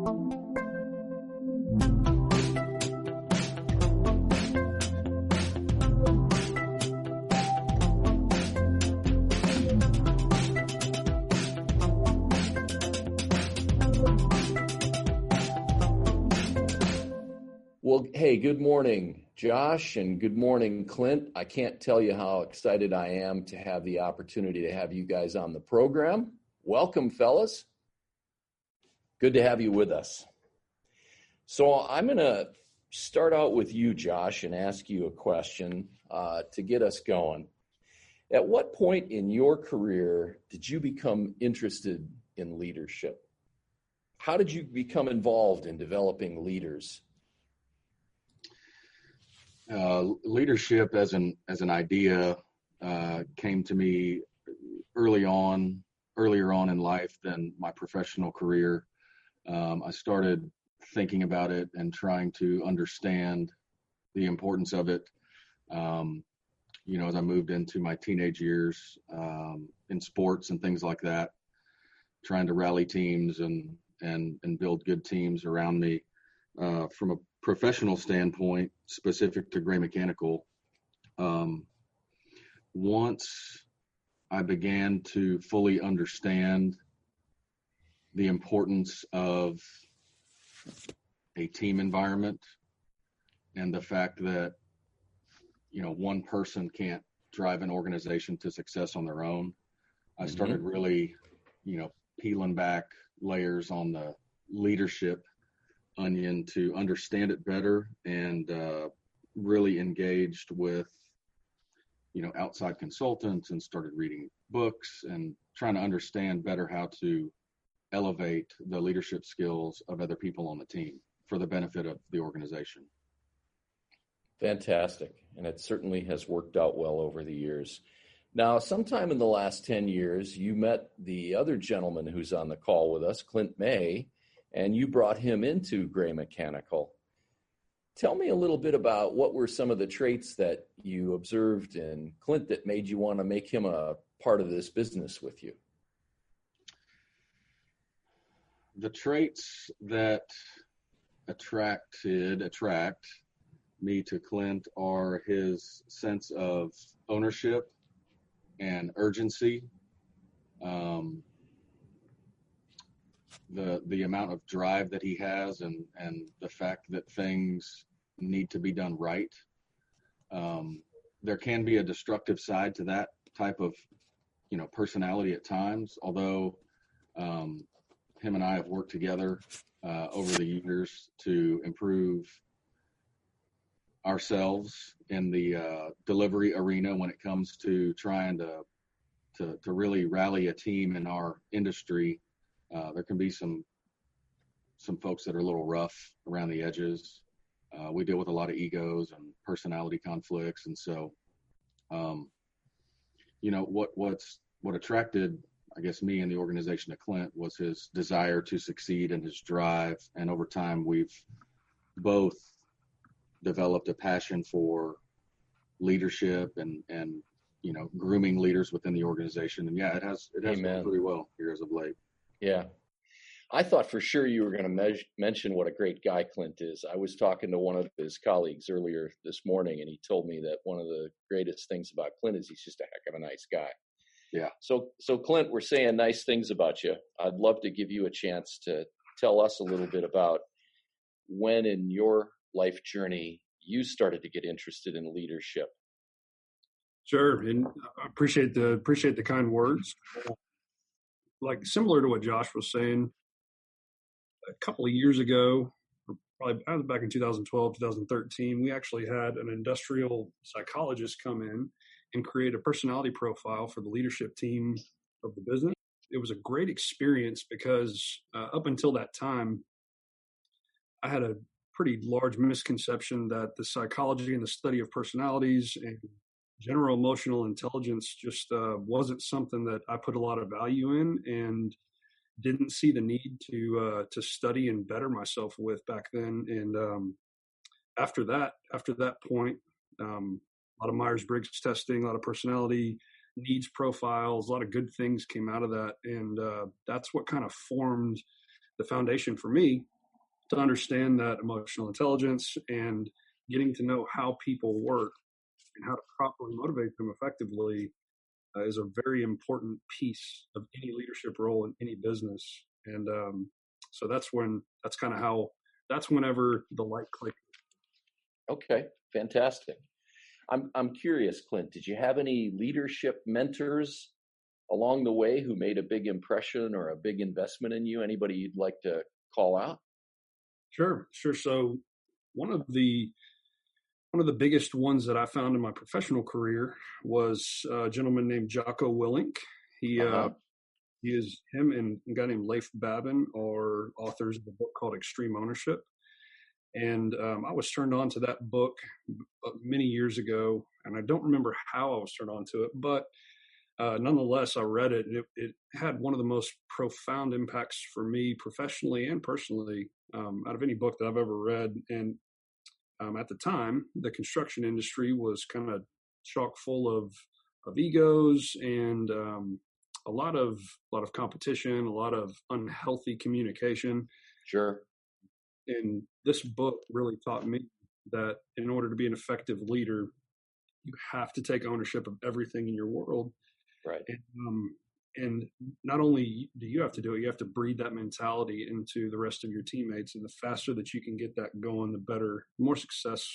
Well, hey, good morning, Josh, and good morning, Clint. I can't tell you how excited I am to have the opportunity to have you guys on the program. Welcome, fellas. Good to have you with us. So I'm going to start out with you, Josh, and ask you a question to get us going. At what point in your career did you become interested in leadership? How did you become involved in developing leaders? Leadership as an idea came to me earlier on in life than my professional career. I started thinking about it and trying to understand the importance of it. As I moved into my teenage years in sports and things like that, trying to rally teams and build good teams around me. From a professional standpoint, specific to Gray Mechanical, once I began to fully understand the importance of a team environment and the fact that, one person can't drive an organization to success on their own, I started really, peeling back layers on the leadership onion to understand it better, and really engaged with outside consultants and started reading books and trying to understand better how to elevate the leadership skills of other people on the team for the benefit of the organization. Fantastic. And it certainly has worked out well over the years. Now, sometime in the last 10 years, you met the other gentleman who's on the call with us, Clint May, and you brought him into Gray Mechanical. Tell me a little bit about what were some of the traits that you observed in Clint that made you want to make him a part of this business with you. The traits that attract me to Clint are his sense of ownership and urgency, the amount of drive that he has, and the fact that things need to be done right. There can be a destructive side to that type of personality at times, although him and I have worked together over the years to improve ourselves in the delivery arena when it comes to trying to really rally a team in our industry. There can be some folks that are a little rough around the edges. We deal with a lot of egos and personality conflicts, and so what attracted, I guess, me and the organization to Clint was his desire to succeed and his drive. And over time, we've both developed a passion for leadership and grooming leaders within the organization. And it has gone pretty well here as of late. Yeah. I thought for sure you were going to mention what a great guy Clint is. I was talking to one of his colleagues earlier this morning, and he told me that one of the greatest things about Clint is he's just a heck of a nice guy. Yeah. So Clint, we're saying nice things about you. I'd love to give you a chance to tell us a little bit about when in your life journey you started to get interested in leadership. Sure, and I appreciate the kind words. Like similar to what Josh was saying, a couple of years ago, probably back in 2012, 2013, we actually had an industrial psychologist come in and create a personality profile for the leadership team of the business. It was a great experience because up until that time, I had a pretty large misconception that the psychology and the study of personalities and general emotional intelligence just wasn't something that I put a lot of value in, and didn't see the need to study and better myself with back then. And after that point, a lot of Myers-Briggs testing, a lot of personality needs profiles, a lot of good things came out of that, and that's what kind of formed the foundation for me to understand that emotional intelligence and getting to know how people work and how to properly motivate them effectively is a very important piece of any leadership role in any business. And so that's whenever the light clicked. Okay, fantastic. I'm curious, Clint, did you have any leadership mentors along the way who made a big impression or a big investment in you? Anybody you'd like to call out? Sure. So one of the biggest ones that I found in my professional career was a gentleman named Jocko Willink. Uh-huh. He is him and a guy named Leif Babin are authors of a book called Extreme Ownership. And I was turned on to that book many years ago, and I don't remember how I was turned on to it, but nonetheless, I read it, and it had one of the most profound impacts for me professionally and personally out of any book that I've ever read. And at the time, the construction industry was kind of chock full of egos and a lot of competition, a lot of unhealthy communication. Sure. And this book really taught me that in order to be an effective leader, you have to take ownership of everything in your world. Right. And not only do you have to do it, you have to breed that mentality into the rest of your teammates. And the faster that you can get that going, the better, the more success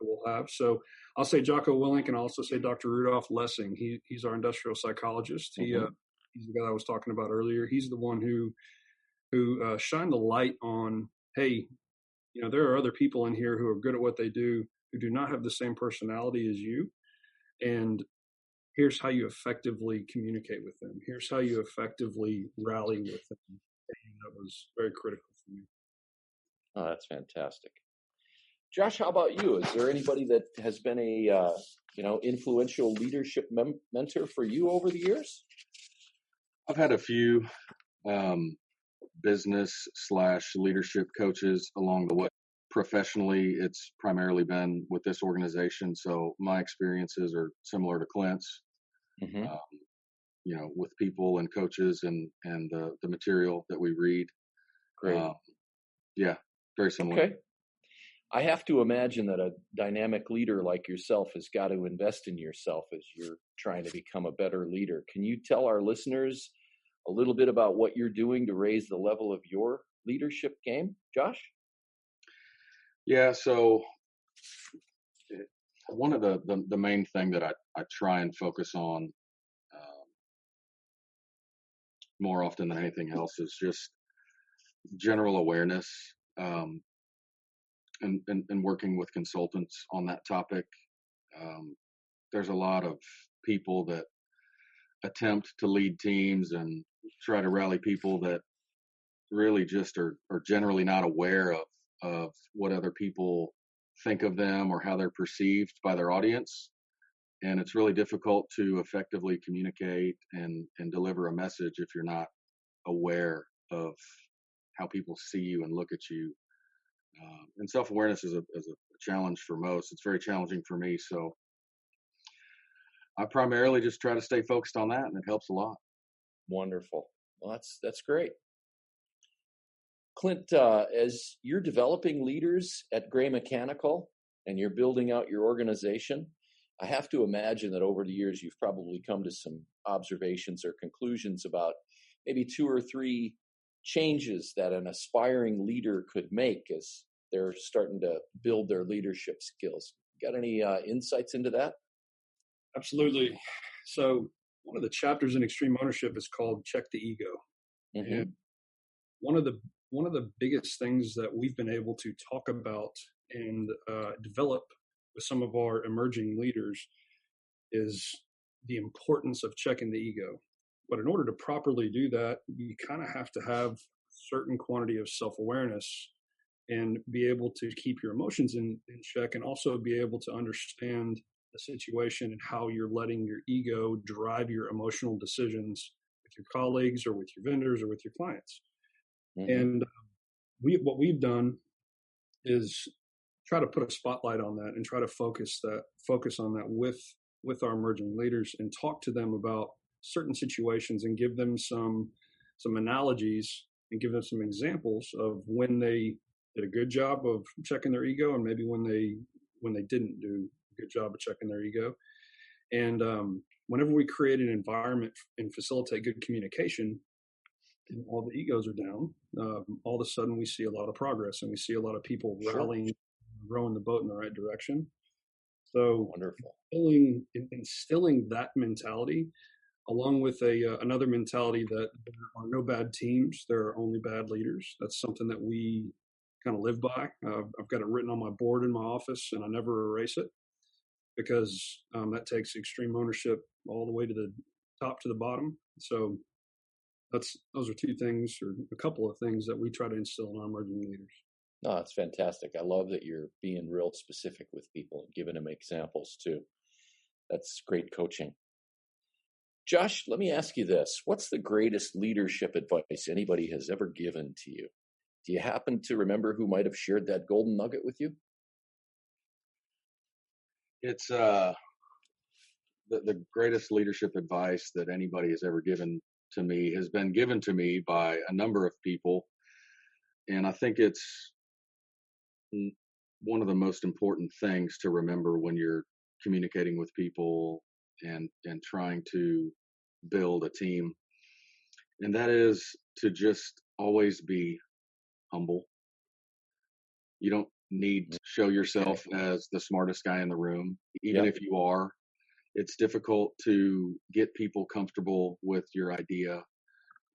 we'll have. So I'll say Jocko Willink, and I'll also say Dr. Rudolph Lessing. He's our industrial psychologist. Mm-hmm. He's the guy I was talking about earlier. He's the one who shined the light on, hey, there are other people in here who are good at what they do, who do not have the same personality as you. And here's how you effectively communicate with them. Here's how you effectively rally with them. And that was very critical for me. Oh, that's fantastic. Josh, how about you? Is there anybody that has been a influential leadership mentor for you over the years? I've had a few business/leadership coaches along the way. Professionally, it's primarily been with this organization, so my experiences are similar to Clint's. Mm-hmm. With people and coaches and the material that we read. Great. Yeah, very similar. Okay. I have to imagine that a dynamic leader like yourself has got to invest in yourself as you're trying to become a better leader. Can you tell our listeners a little bit about what you're doing to raise the level of your leadership game, Josh? Yeah, so one of the main thing that I try and focus on more often than anything else is just general awareness and working with consultants on that topic. There's a lot of people that attempt to lead teams and try to rally people that really just are generally not aware of what other people think of them or how they're perceived by their audience. And it's really difficult to effectively communicate and deliver a message if you're not aware of how people see you and look at you. And self-awareness is a challenge for most. It's very challenging for me. So I primarily just try to stay focused on that, and it helps a lot. Wonderful. Well, that's great. Clint, as you're developing leaders at Gray Mechanical and you're building out your organization, I have to imagine that over the years you've probably come to some observations or conclusions about maybe 2 or 3 changes that an aspiring leader could make as they're starting to build their leadership skills. Got any insights into that? Absolutely. So one of the chapters in Extreme Ownership is called Check the Ego. Mm-hmm. And one of the biggest things that we've been able to talk about and develop with some of our emerging leaders is the importance of checking the ego. But in order to properly do that, you kind of have to have a certain quantity of self-awareness and be able to keep your emotions in check, and also be able to understand the situation and how you're letting your ego drive your emotional decisions with your colleagues or with your vendors or with your clients. Mm-hmm. And what we've done is try to put a spotlight on that and try to focus on that with our emerging leaders and talk to them about certain situations and give them some analogies and give them some examples of when they did a good job of checking their ego, and maybe when they didn't do a good job of checking their ego. And whenever we create an environment and facilitate good communication, and all the egos are down, all of a sudden we see a lot of progress, and we see a lot of people rallying, rowing the boat in the right direction. So wonderful. Instilling that mentality, along with another mentality that there are no bad teams, there are only bad leaders. That's something that we kind of live by. I've got it written on my board in my office, and I never erase it, because that takes extreme ownership all the way to the top to the bottom. So those are two things, or a couple of things, that we try to instill in our emerging leaders. No, that's fantastic. I love that you're being real specific with people and giving them examples too. That's great coaching. Josh, let me ask you this. What's the greatest leadership advice anybody has ever given to you? Do you happen to remember who might have shared that golden nugget with you? It's the greatest leadership advice that anybody has ever given to me has been given to me by a number of people. And I think it's one of the most important things to remember when you're communicating with people and trying to build a team. And that is to just always be humble. You don't need to show yourself as the smartest guy in the room. Even if you are, it's difficult to get people comfortable with your idea.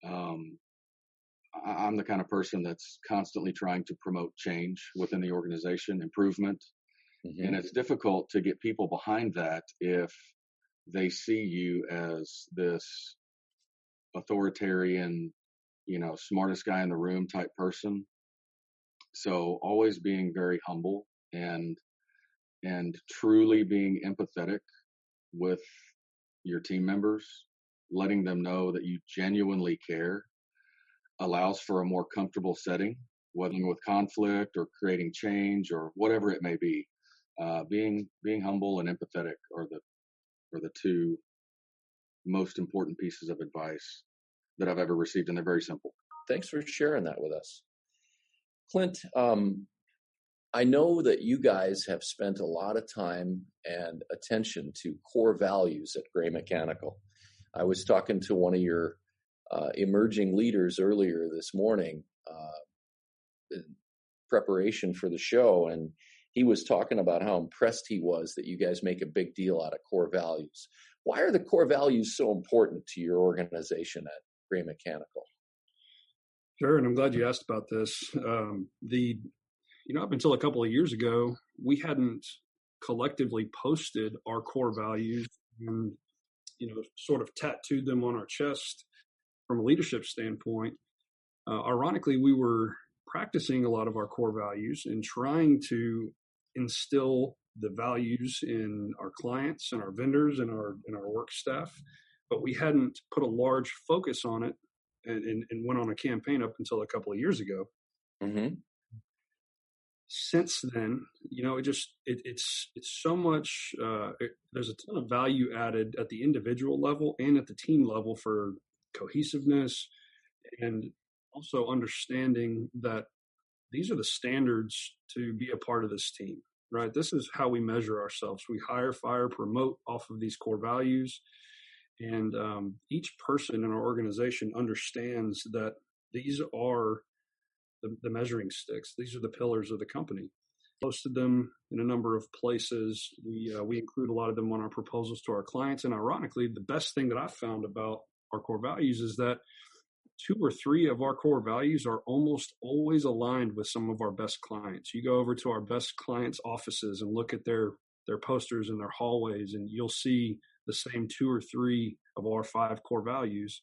I'm the kind of person that's constantly trying to promote change within the organization, improvement. Mm-hmm. And it's difficult to get people behind that if they see you as this authoritarian, smartest guy in the room type person. So always being very humble and truly being empathetic with your team members, letting them know that you genuinely care, allows for a more comfortable setting, whether with conflict or creating change or whatever it may be. Being humble and empathetic are the two most important pieces of advice that I've ever received, and they're very simple. Thanks for sharing that with us. Clint, I know that you guys have spent a lot of time and attention to core values at Gray Mechanical. I was talking to one of your emerging leaders earlier this morning in preparation for the show, and he was talking about how impressed he was that you guys make a big deal out of core values. Why are the core values so important to your organization at Gray Mechanical? Sure, and I'm glad you asked about this. Up until a couple of years ago, we hadn't collectively posted our core values and, sort of tattooed them on our chest from a leadership standpoint. Ironically, we were practicing a lot of our core values and trying to instill the values in our clients and our vendors and our work staff, but we hadn't put a large focus on it and went on a campaign up until a couple of years ago. Mm-hmm. Since then, it's so much. There's a ton of value added at the individual level and at the team level for cohesiveness, and also understanding that these are the standards to be a part of this team, right? This is how we measure ourselves. We hire, fire, promote off of these core values. And each person in our organization understands that these are the measuring sticks. These are the pillars of the company. Posted them in a number of places. We include a lot of them on our proposals to our clients. And ironically, the best thing that I've found about our core values is that 2 or 3 of our core values are almost always aligned with some of our best clients. You go over to our best clients' offices and look at their posters in their hallways, and you'll see the same 2 or 3 of our 5 core values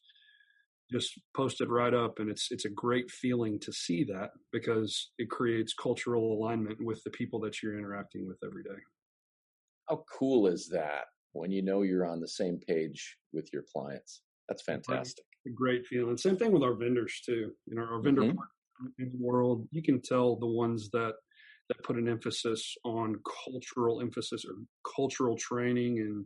just posted right up. And it's a great feeling to see that, because it creates cultural alignment with the people that you're interacting with every day. How cool is that when you're on the same page with your clients? That's fantastic. A great feeling. Same thing with our vendors too. Our vendor partners in the world, you can tell the ones that put an emphasis on cultural emphasis or cultural training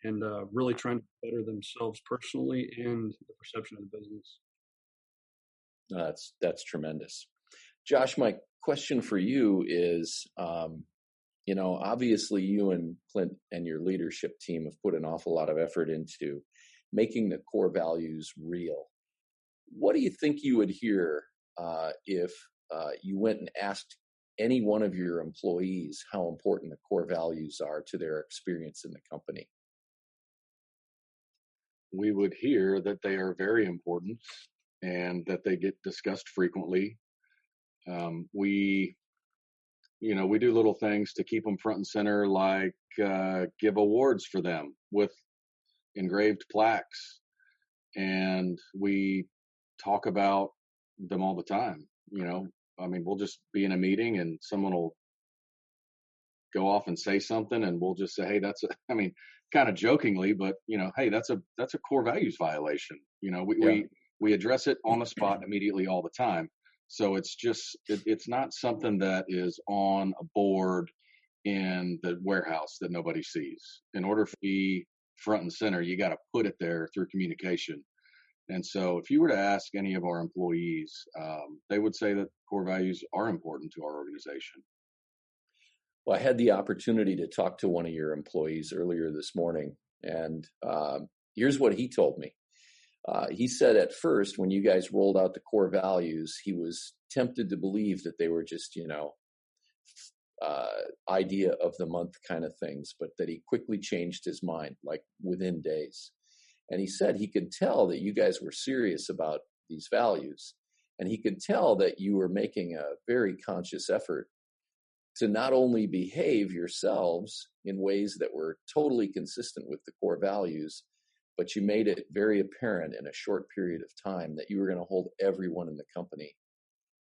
and really trying to better themselves personally and the perception of the business. That's tremendous. Josh, my question for you is, obviously you and Clint and your leadership team have put an awful lot of effort into making the core values real. What do you think you would hear if you went and asked any one of your employees how important the core values are to their experience in the company? We would hear that they are very important and that they get discussed frequently. We do little things to keep them front and center, like give awards for them with engraved plaques. And we talk about them all the time. We'll just be in a meeting and someone will go off and say something and we'll just say, hey, kind of jokingly, but hey, that's a core values violation. We address it on the spot immediately all the time. So it's not something that is on a board in the warehouse that nobody sees. In order to be front and center, you got to put it there through communication. And so if you were to ask any of our employees, they would say that core values are important to our organization. Well, I had the opportunity to talk to one of your employees earlier this morning, and here's what he told me. He said at first, when you guys rolled out the core values, he was tempted to believe that they were just, idea of the month kind of things, but that he quickly changed his mind, like within days. And he said he could tell that you guys were serious about these values, and he could tell that you were making a very conscious effort to not only behave yourselves in ways that were totally consistent with the core values, but you made it very apparent in a short period of time that you were going to hold everyone in the company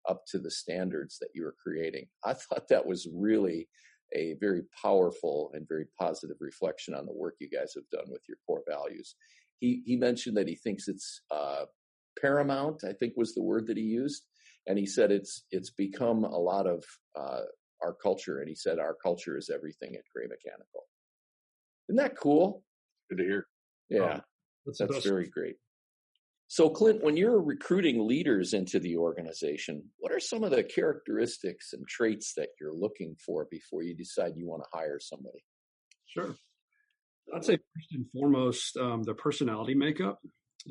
up to the standards that you were creating. I thought that was really a very powerful and very positive reflection on the work you guys have done with your core values. He mentioned that he thinks it's paramount, I think was the word that he used. And he said it's become a lot of our culture. And he said our culture is everything at Gray Mechanical. Isn't that cool? Good to hear. Yeah, that's very great. So, Clint, when you're recruiting leaders into the organization, what are some of the characteristics and traits that you're looking for before you decide you want to hire somebody? Sure. I'd say first and foremost, their personality makeup.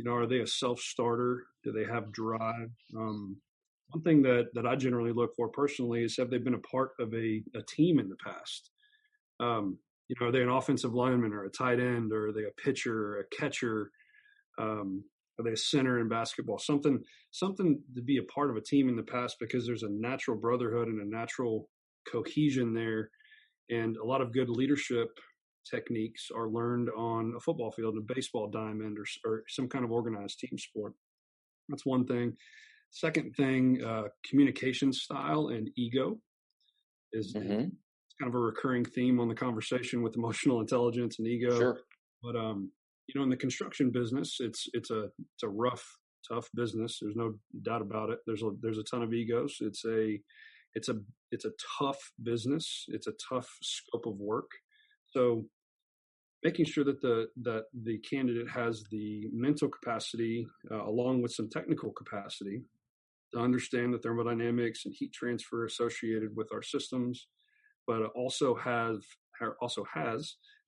Are they a self-starter? Do they have drive? One thing that I generally look for personally is have they been a part of a team in the past? Are they an offensive lineman or a tight end, or are they a pitcher or a catcher? Are they a center in basketball? Something to be a part of a team in the past, because there's a natural brotherhood and a natural cohesion there. And a lot of good leadership techniques are learned on a football field, a baseball diamond, or some kind of organized team sport. That's one thing. Second thing, communication style and ego is kind of a recurring theme on the conversation with emotional intelligence and ego. Sure. But in the construction business, it's a rough, tough business. There's no doubt about it. There's a ton of egos. It's a tough business. It's a tough scope of work. So making sure that the candidate has the mental capacity along with some technical capacity to understand the thermodynamics and heat transfer associated with our systems, but also has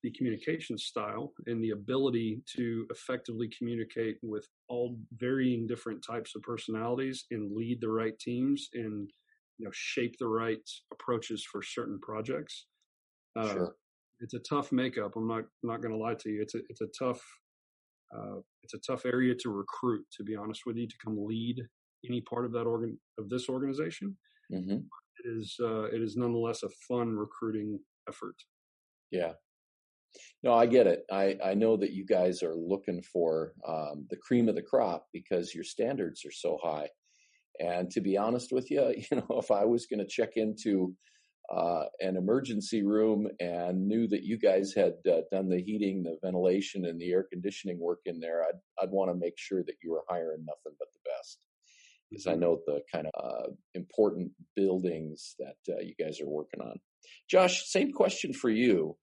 the communication style and the ability to effectively communicate with all varying different types of personalities and lead the right teams and shape the right approaches for certain projects. Sure. It's a tough makeup. I'm not going to lie to you. It's a tough area to recruit, to be honest with you, to come lead any part of this organization. Mm-hmm. It is nonetheless a fun recruiting effort. Yeah. No, I get it. I know that you guys are looking for the cream of the crop because your standards are so high. And to be honest with you, if I was going to check into an emergency room and knew that you guys had done the heating, the ventilation, and the air conditioning work in there, I'd want to make sure that you were hiring nothing but the best, because I know the kind of important buildings that you guys are working on. Josh, same question for you.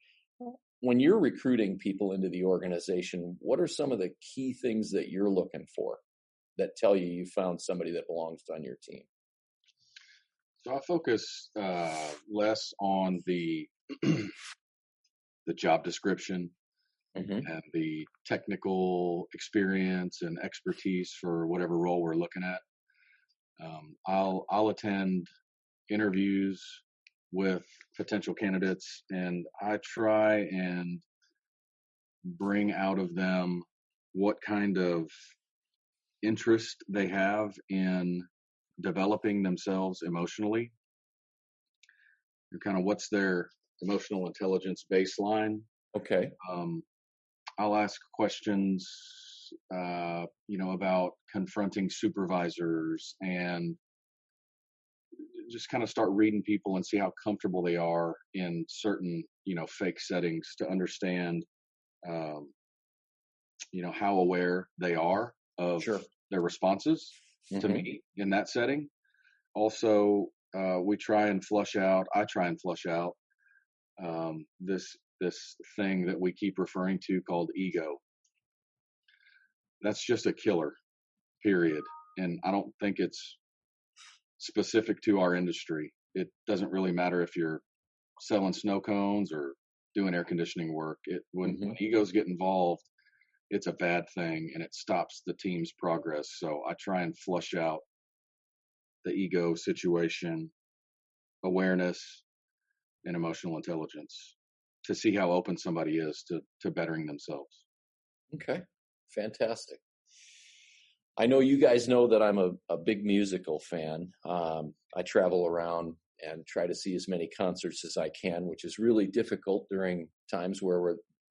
When you're recruiting people into the organization, what are some of the key things that you're looking for that tell you found somebody that belongs on your team? So I focus less on the the job description Mm-hmm. and the technical experience and expertise for whatever role we're looking at. I'll attend interviews with potential candidates, and I try and bring out of them what kind of interest they have in developing themselves emotionally, and kind of what's their emotional intelligence baseline. Okay. I'll ask questions, about confronting supervisors and just kind of start reading people and see how comfortable they are in certain, fake settings to understand, um, how aware they are of Sure. their responses to Mm-hmm. me in that setting. Also, I try and flush out this thing that we keep referring to called ego. That's just a killer, period. And I don't think it's specific to our industry. It doesn't really matter if you're selling snow cones or doing air conditioning work. When egos get involved, it's a bad thing and it stops the team's progress. So I try and flush out the ego situation, awareness, and emotional intelligence to see how open somebody is to bettering themselves. Okay. Fantastic. I know you guys know that I'm a big musical fan. I travel around and try to see as many concerts as I can, which is really difficult during times where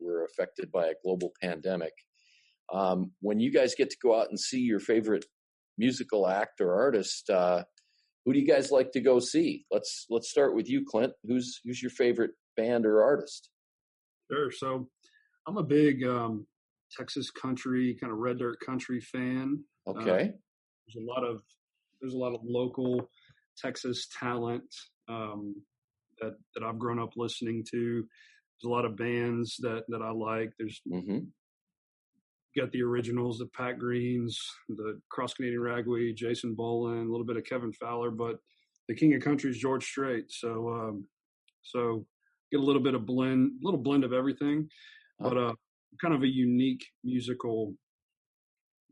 we're affected by a global pandemic. When you guys get to go out and see your favorite musical act or artist, who do you guys like to go see? Let's start with you, Clint. Who's your favorite band or artist? Sure. So I'm a big Texas country, kind of red dirt country fan. Okay. There's a lot of local Texas talent that I've grown up listening to. There's a lot of bands that I like. There's got the originals, the Pat Greens, the Cross Canadian Ragweed, Jason Boland, a little bit of Kevin Fowler, but the king of country is George Strait. So get a little bit of blend of everything, but kind of a unique musical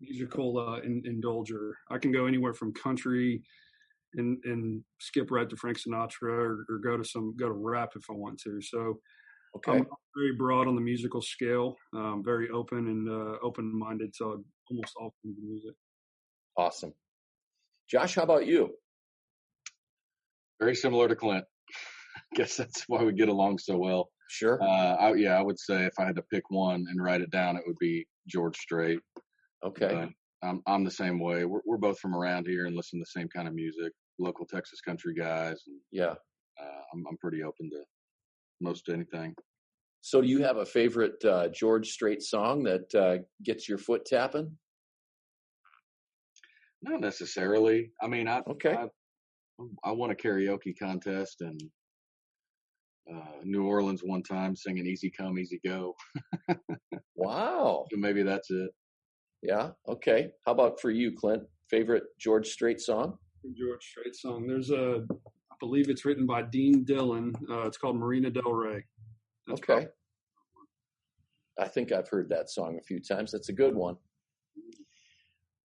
indulger. I can go anywhere from country and skip right to Frank Sinatra or go to rap if I want to. So okay. I'm very broad on the musical scale, very open and open-minded to almost all kinds of music. Awesome. Josh, how about you? Very similar to Clint. I guess that's why we get along so well. Sure. I would say if I had to pick one and write it down, it would be George Strait. Okay. I'm the same way. We're both from around here and listen to the same kind of music, local Texas country guys. And, yeah. I'm pretty open to most anything. So do you have a favorite George Strait song that gets your foot tapping? Not necessarily. I mean, I won a karaoke contest in New Orleans one time singing Easy Come, Easy Go. Wow. So maybe that's it. Yeah. Okay. How about for you, Clint? Favorite George Strait song? George Strait song. I believe it's written by Dean Dillon. It's called Marina Del Rey. That's okay. I think I've heard that song a few times. That's a good one.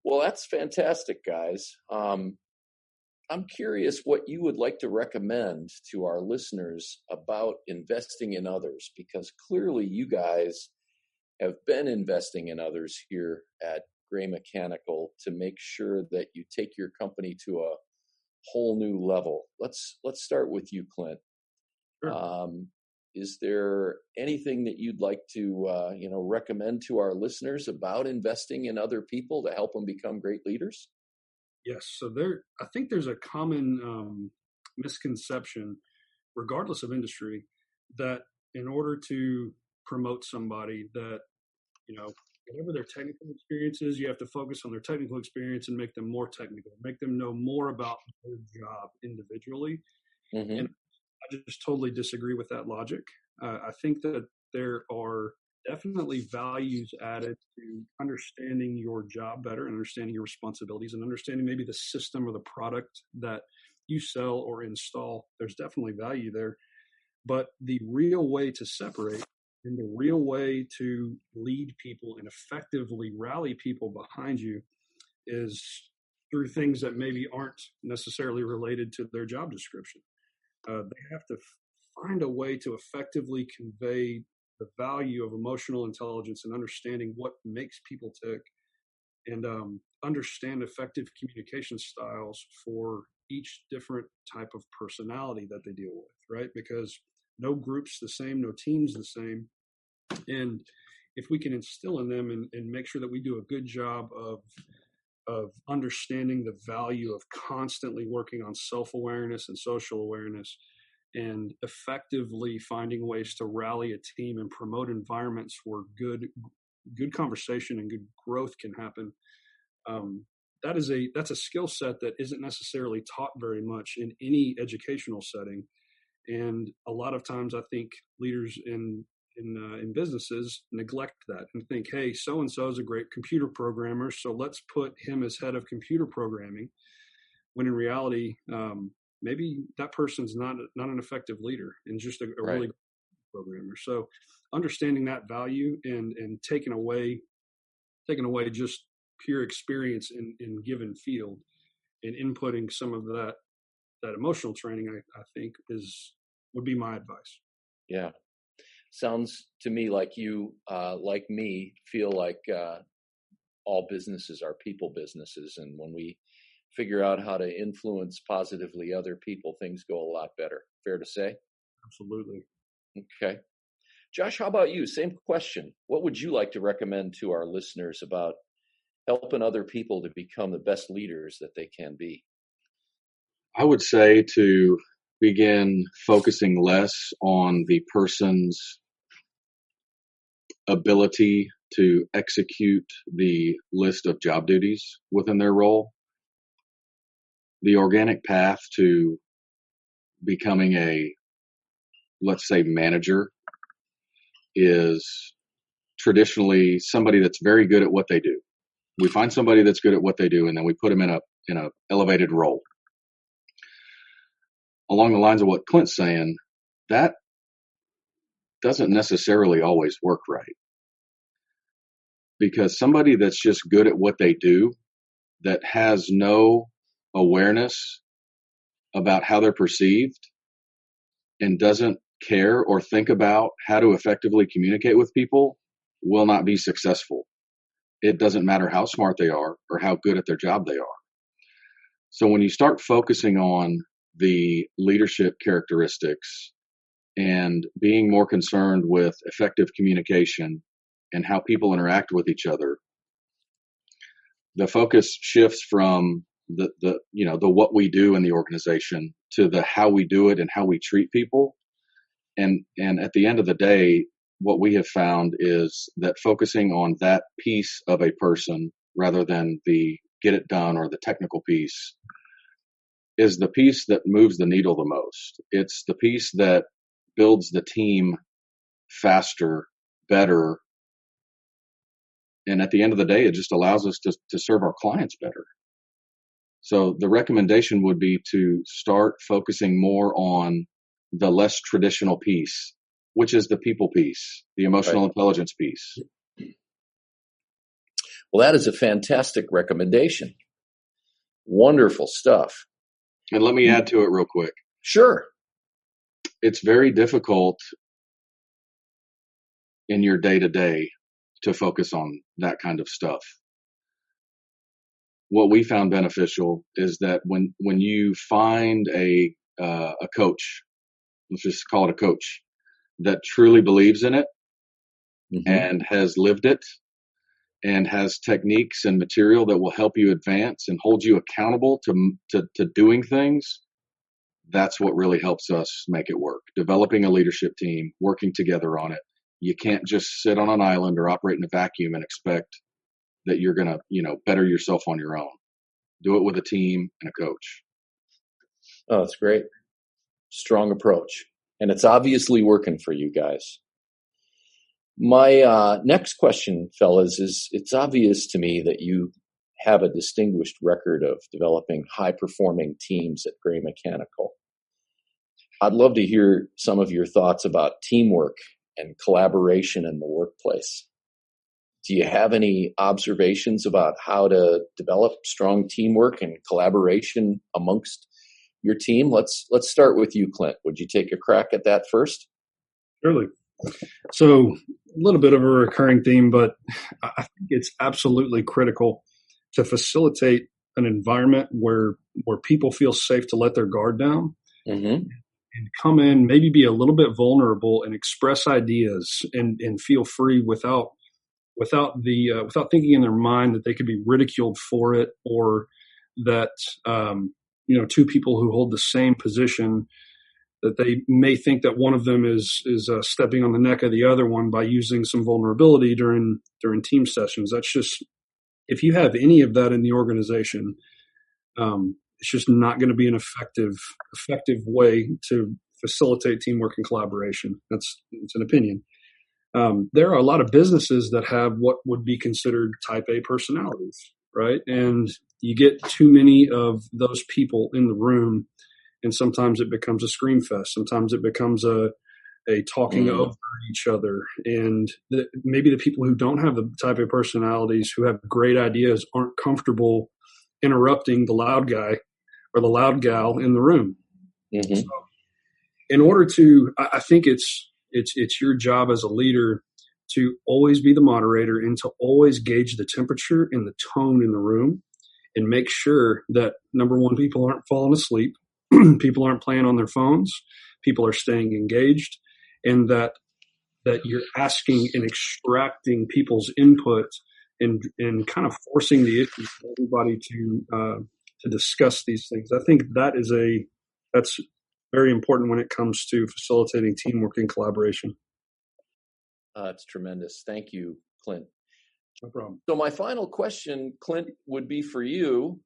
Well, that's fantastic, guys. I'm curious what you would like to recommend to our listeners about investing in others, because clearly you guys have been investing in others here at Gray Mechanical to make sure that you take your company to a whole new level. Let's start with you, Clint. Sure. Is there anything that you'd like to recommend to our listeners about investing in other people to help them become great leaders? Yes. So I think there's a common misconception, regardless of industry, that in order to promote somebody, that whatever their technical experience is, you have to focus on their technical experience and make them more technical, make them know more about their job individually. Mm-hmm. And I just totally disagree with that logic. I think that there are definitely values added to understanding your job better, and understanding your responsibilities, and understanding maybe the system or the product that you sell or install, there's definitely value there. But the real way to separate and the real way to lead people and effectively rally people behind you is through things that maybe aren't necessarily related to their job description. They have to find a way to effectively convey the value of emotional intelligence and understanding what makes people tick, and understand effective communication styles for each different type of personality that they deal with, right? Because no group's the same, no team's the same. And if we can instill in them and make sure that we do a good job of understanding the value of constantly working on self-awareness and social awareness, and effectively finding ways to rally a team and promote environments where good conversation and good growth can happen. That's a skill set that isn't necessarily taught very much in any educational setting. And a lot of times I think leaders in businesses neglect that and think, hey, so-and-so is a great computer programmer, so let's put him as head of computer programming. When in reality, maybe that person's not an effective leader and just a Right. really good programmer. So understanding that value and taking away just pure experience in given field and inputting some of that emotional training, I think would be my advice. Yeah. Sounds to me like you, like me, feel like all businesses are people businesses. And when we figure out how to influence positively other people, things go a lot better. Fair to say? Absolutely. Okay. Josh, how about you? Same question. What would you like to recommend to our listeners about helping other people to become the best leaders that they can be? I would say to begin focusing less on the person's ability to execute the list of job duties within their role. The organic path to becoming a, let's say, manager is traditionally somebody that's very good at what they do. We find somebody that's good at what they do, and then we put them in a elevated role. Along the lines of what Clint's saying, that doesn't necessarily always work right. Because somebody that's just good at what they do, that has no awareness about how they're perceived and doesn't care or think about how to effectively communicate with people, will not be successful. It doesn't matter how smart they are or how good at their job they are. So when you start focusing on the leadership characteristics and being more concerned with effective communication and how people interact with each other, the focus shifts from the what we do in the organization to the how we do it and how we treat people. And at the end of the day, what we have found is that focusing on that piece of a person rather than the get it done or the technical piece is the piece that moves the needle the most. It's the piece that builds the team faster, better. And at the end of the day, it just allows us to serve our clients better. So the recommendation would be to start focusing more on the less traditional piece, which is the people piece, the emotional intelligence piece. Well, that is a fantastic recommendation. Wonderful stuff. And let me add to it real quick. Sure. It's very difficult in your day-to-day to focus on that kind of stuff. What we found beneficial is that when you find a coach, let's just call it a coach, that truly believes in it and has lived it and has techniques and material that will help you advance and hold you accountable to doing things, that's what really helps us make it work. Developing a leadership team, working together on it. You can't just sit on an island or operate in a vacuum and expect that you're going to, better yourself on your own. Do it with a team and a coach. Oh, that's great. Strong approach. And it's obviously working for you guys. My next question, fellas, is it's obvious to me that you have a distinguished record of developing high-performing teams at Gray Mechanical. I'd love to hear some of your thoughts about teamwork and collaboration in the workplace. Do you have any observations about how to develop strong teamwork and collaboration amongst your team? Let's start with you, Clint. Would you take a crack at that first? Surely. So a little bit of a recurring theme, but I think it's absolutely critical to facilitate an environment where people feel safe to let their guard down. Mm-hmm. And come in, maybe be a little bit vulnerable and express ideas and feel free without thinking in their mind that they could be ridiculed for it, or that, two people who hold the same position, that they may think that one of them is stepping on the neck of the other one by using some vulnerability during team sessions. That's just, if you have any of that in the organization, it's just not going to be an effective way to facilitate teamwork and collaboration. It's an opinion. There are a lot of businesses that have what would be considered type A personalities, right? And you get too many of those people in the room, and sometimes it becomes a scream fest. Sometimes it becomes a talking over each other. And maybe the people who don't have the type A personalities, who have great ideas, aren't comfortable interrupting the loud guy or the loud gal in the room. Mm-hmm. So in order to, I think it's your job as a leader to always be the moderator and to always gauge the temperature and the tone in the room, and make sure that, number one, people aren't falling asleep, people aren't playing on their phones, people are staying engaged, and that you're asking and extracting people's input and kind of forcing the issue for everybody to discuss these things. I think that's very important when it comes to facilitating teamwork and collaboration. That's tremendous. Thank you, Clint. No problem. So my final question, Clint, would be for you.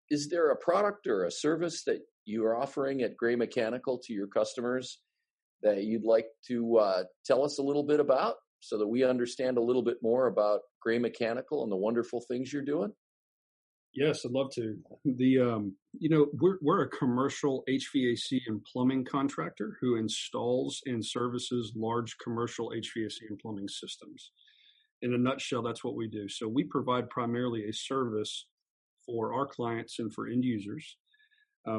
Is there a product or a service that you are offering at Gray Mechanical to your customers that you'd like to tell us a little bit about, so that we understand a little bit more about Gray Mechanical and the wonderful things you're doing? Yes, I'd love to. We're a commercial HVAC and plumbing contractor who installs and services large commercial HVAC and plumbing systems. In a nutshell, that's what we do. So we provide primarily a service for our clients and for end users.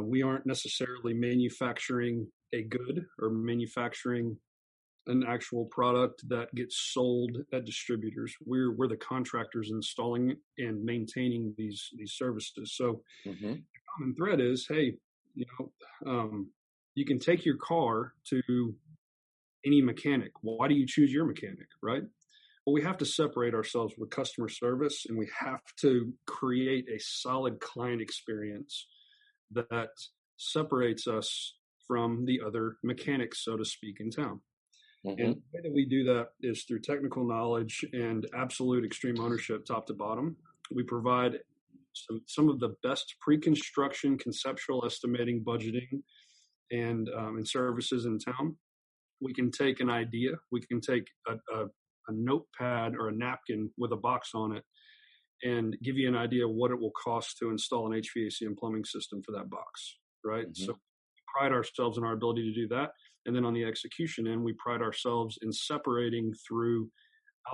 We aren't necessarily manufacturing a good or manufacturing an actual product that gets sold at distributors. We're the contractors installing and maintaining these services. So the common thread is, hey, you can take your car to any mechanic. Why do you choose your mechanic, right? Well, we have to separate ourselves with customer service, and we have to create a solid client experience that separates us from the other mechanics, so to speak, in town. And the way that we do that is through technical knowledge and absolute extreme ownership, top to bottom. We provide some of the best pre-construction, conceptual estimating, budgeting, and services in town. We can take an idea. We can take a notepad or a napkin with a box on it and give you an idea of what it will cost to install an HVAC and plumbing system for that box, right? So we pride ourselves in our ability to do that. And then on the execution end, we pride ourselves in separating through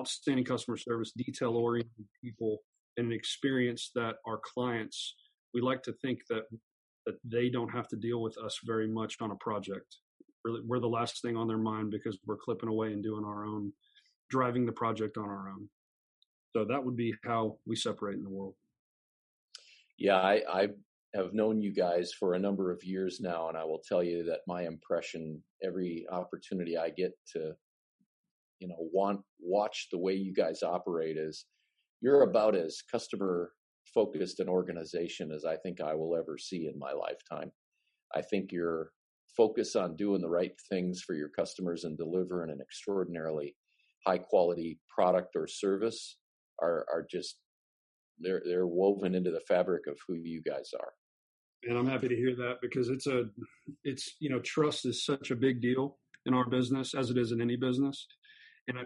outstanding customer service, detail-oriented people, and an experience that our clients, we like to think that they don't have to deal with us very much on a project. Really, we're the last thing on their mind because we're clipping away and doing our own, driving the project on our own. So that would be how we separate in the world. Yeah, I have known you guys for a number of years now, and I will tell you that my impression, every opportunity I get to, watch the way you guys operate, is you're about as customer focused an organization as I think I will ever see in my lifetime. I think your focus on doing the right things for your customers and delivering an extraordinarily high quality product or service are just, they're woven into the fabric of who you guys are. And I'm happy to hear that, because trust is such a big deal in our business, as it is in any business.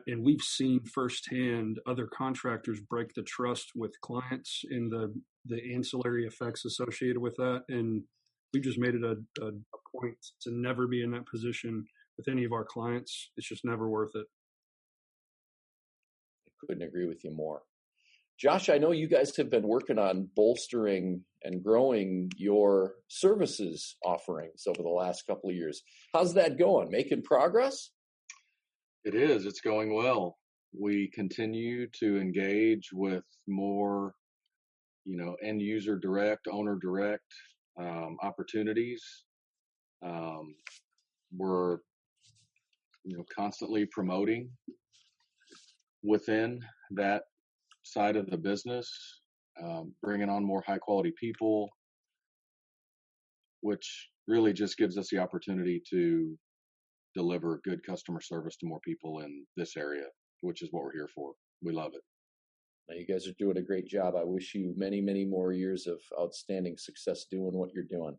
And we've seen firsthand other contractors break the trust with clients and the ancillary effects associated with that. And we've just made it a point to never be in that position with any of our clients. It's just never worth it. I couldn't agree with you more. Josh, I know you guys have been working on bolstering and growing your services offerings over the last couple of years. How's that going? Making progress? It is. It's going well. We continue to engage with more, end user direct, owner direct opportunities. We're, constantly promoting within that side of the business, bringing on more high quality people, which really just gives us the opportunity to deliver good customer service to more people in this area, which is what we're here for. We love it. Now, you guys are doing a great job. I wish you many, many more years of outstanding success doing what you're doing.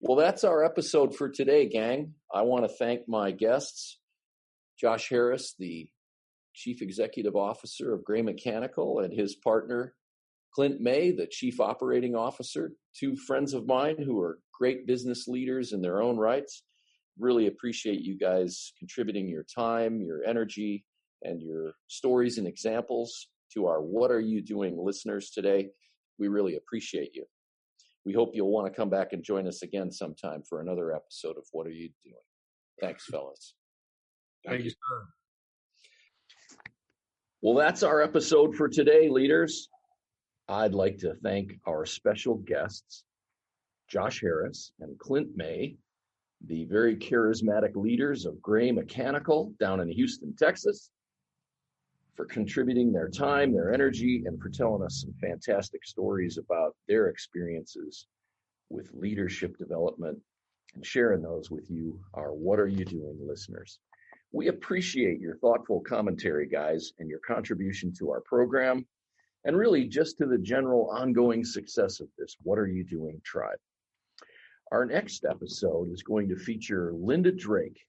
Well, that's our episode for today, gang. I want to thank my guests, Josh Harris, the Chief Executive Officer of Gray Mechanical, and his partner, Clint May, the Chief Operating Officer, two friends of mine who are great business leaders in their own rights. Really appreciate you guys contributing your time, your energy, and your stories and examples to our What Are You Doing listeners today. We really appreciate you. We hope you'll want to come back and join us again sometime for another episode of What Are You Doing? Thanks, fellas. Thank you, sir. Well, that's our episode for today, leaders. I'd like to thank our special guests, Josh Harris and Clint May, the very charismatic leaders of Gray Mechanical down in Houston, Texas, for contributing their time, their energy, and for telling us some fantastic stories about their experiences with leadership development and sharing those with you, our What Are You Doing listeners. We appreciate your thoughtful commentary, guys, and your contribution to our program, and really just to the general ongoing success of this What Are You Doing tribe. Our next episode is going to feature Linda Drake.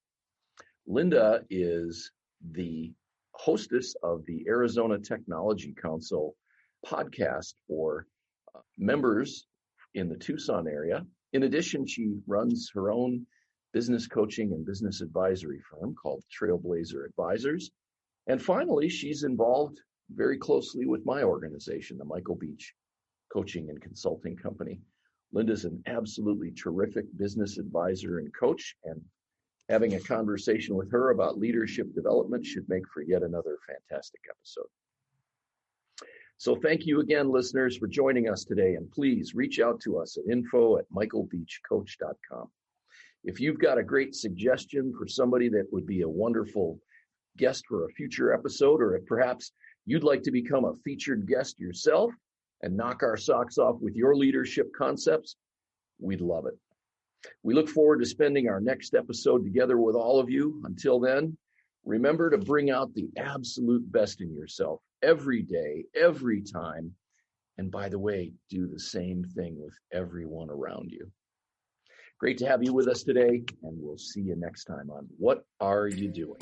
Linda is the hostess of the Arizona Technology Council podcast for members in the Tucson area. In addition, she runs her own business coaching and business advisory firm called Trailblazer Advisors. And finally, she's involved very closely with my organization, the Michael Beach Coaching and Consulting Company. Linda's an absolutely terrific business advisor and coach, and having a conversation with her about leadership development should make for yet another fantastic episode. So thank you again, listeners, for joining us today, and please reach out to us at info@michaelbeachcoach.com. If you've got a great suggestion for somebody that would be a wonderful guest for a future episode, or if perhaps you'd like to become a featured guest yourself and knock our socks off with your leadership concepts, we'd love it. We look forward to spending our next episode together with all of you. Until then, remember to bring out the absolute best in yourself every day, every time. And by the way, do the same thing with everyone around you. Great to have you with us today, and we'll see you next time on What Are You Doing?